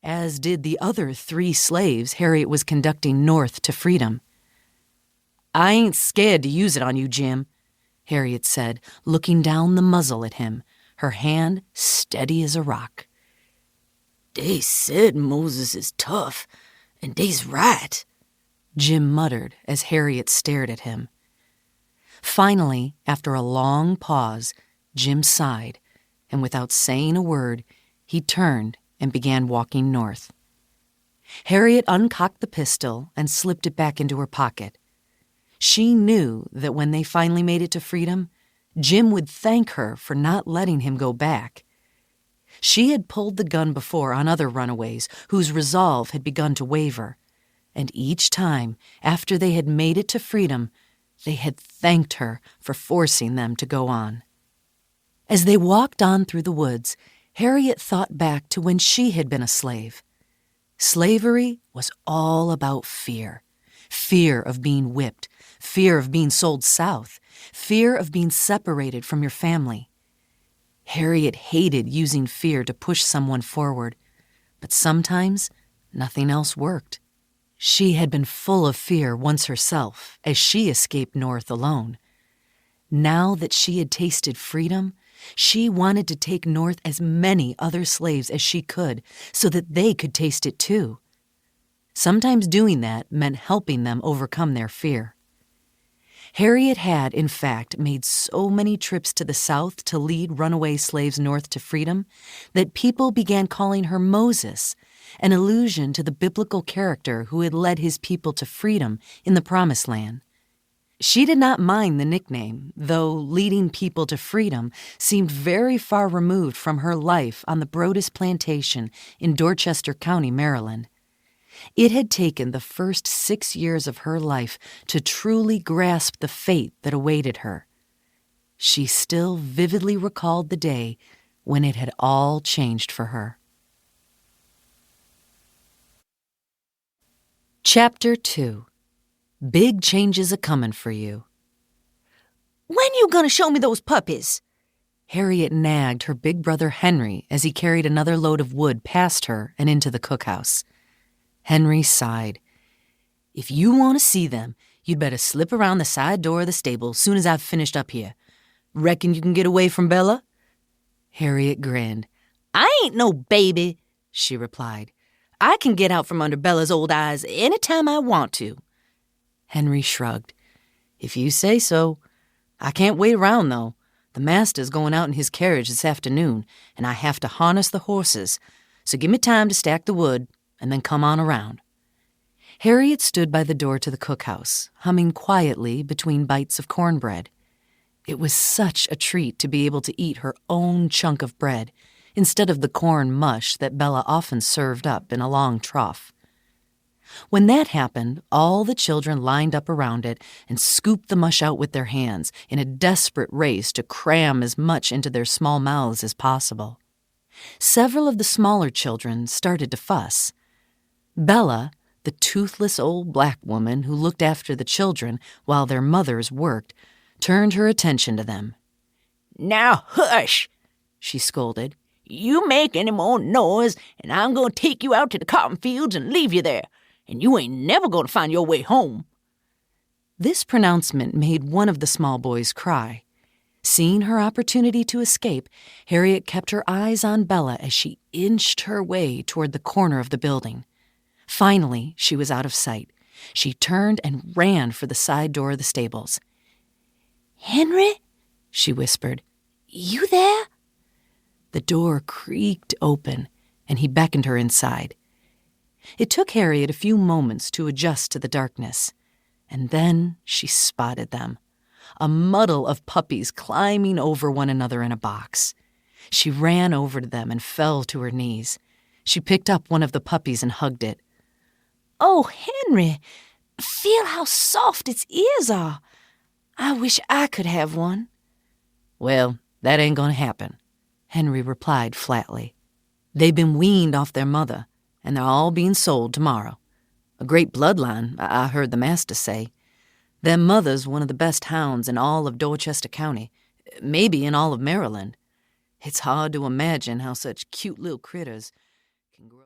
as did the other 3 slaves Harriet was conducting north to freedom. "I ain't scared to use it on you, Jim," Harriet said, looking down the muzzle at him, her hand steady as a rock. "Dey said Moses is tough, and dey's right," Jim muttered as Harriet stared at him. Finally, after a long pause, Jim sighed, and without saying a word, he turned and began walking north. Harriet uncocked the pistol and slipped it back into her pocket. She knew that when they finally made it to freedom, Jim would thank her for not letting him go back. She had pulled the gun before on other runaways whose resolve had begun to waver, and each time, after they had made it to freedom, they had thanked her for forcing them to go on. As they walked on through the woods, Harriet thought back to when she had been a slave. Slavery was all about fear. Fear of being whipped, fear of being sold south, fear of being separated from your family. Harriet hated using fear to push someone forward, but sometimes nothing else worked. She had been full of fear once herself as she escaped north alone. Now that she had tasted freedom, she wanted to take north as many other slaves as she could so that they could taste it too. Sometimes doing that meant helping them overcome their fear. Harriet had, in fact, made so many trips to the South to lead runaway slaves north to freedom that people began calling her Moses, an allusion to the biblical character who had led his people to freedom in the Promised Land. She did not mind the nickname, though leading people to freedom seemed very far removed from her life on the Brodus Plantation in Dorchester County, Maryland. It had taken the first 6 years of her life to truly grasp the fate that awaited her. She still vividly recalled the day when it had all changed for her. Chapter 2. Big Changes A-Comin' For You. "When you gonna show me those puppies?" Harriet nagged her big brother Henry as he carried another load of wood past her and into the cookhouse. Henry sighed. "If you want to see them, you'd better slip around the side door of the stable soon as I've finished up here. Reckon you can get away from Bella?" Harriet grinned. "I ain't no baby," she replied. "I can get out from under Bella's old eyes any time I want to." Henry shrugged. "If you say so. I can't wait around, though. The master's going out in his carriage this afternoon, and I have to harness the horses, so give me time to stack the wood and then come on around." Harriet stood by the door to the cookhouse, humming quietly between bites of cornbread. It was such a treat to be able to eat her own chunk of bread instead of the corn mush that Bella often served up in a long trough. When that happened, all the children lined up around it and scooped the mush out with their hands in a desperate race to cram as much into their small mouths as possible. Several of the smaller children started to fuss. Bella, the toothless old black woman who looked after the children while their mothers worked, turned her attention to them. "Now hush," she scolded. "You make any more noise, and I'm going to take you out to the cotton fields and leave you there, and you ain't never going to find your way home." This pronouncement made one of the small boys cry. Seeing her opportunity to escape, Harriet kept her eyes on Bella as she inched her way toward the corner of the building. Finally, she was out of sight. She turned and ran for the side door of the stables. "Henry," she whispered, "you there?" The door creaked open, and he beckoned her inside. It took Harriet a few moments to adjust to the darkness, and then she spotted them, a muddle of puppies climbing over one another in a box. She ran over to them and fell to her knees. She picked up one of the puppies and hugged it. "Oh, Henry, feel how soft its ears are. I wish I could have one." "Well, that ain't gonna happen," Henry replied flatly. "They've been weaned off their mother, and they're all being sold tomorrow. A great bloodline, I heard the master say. Their mother's one of the best hounds in all of Dorchester County, maybe in all of Maryland. It's hard to imagine how such cute little critters can grow."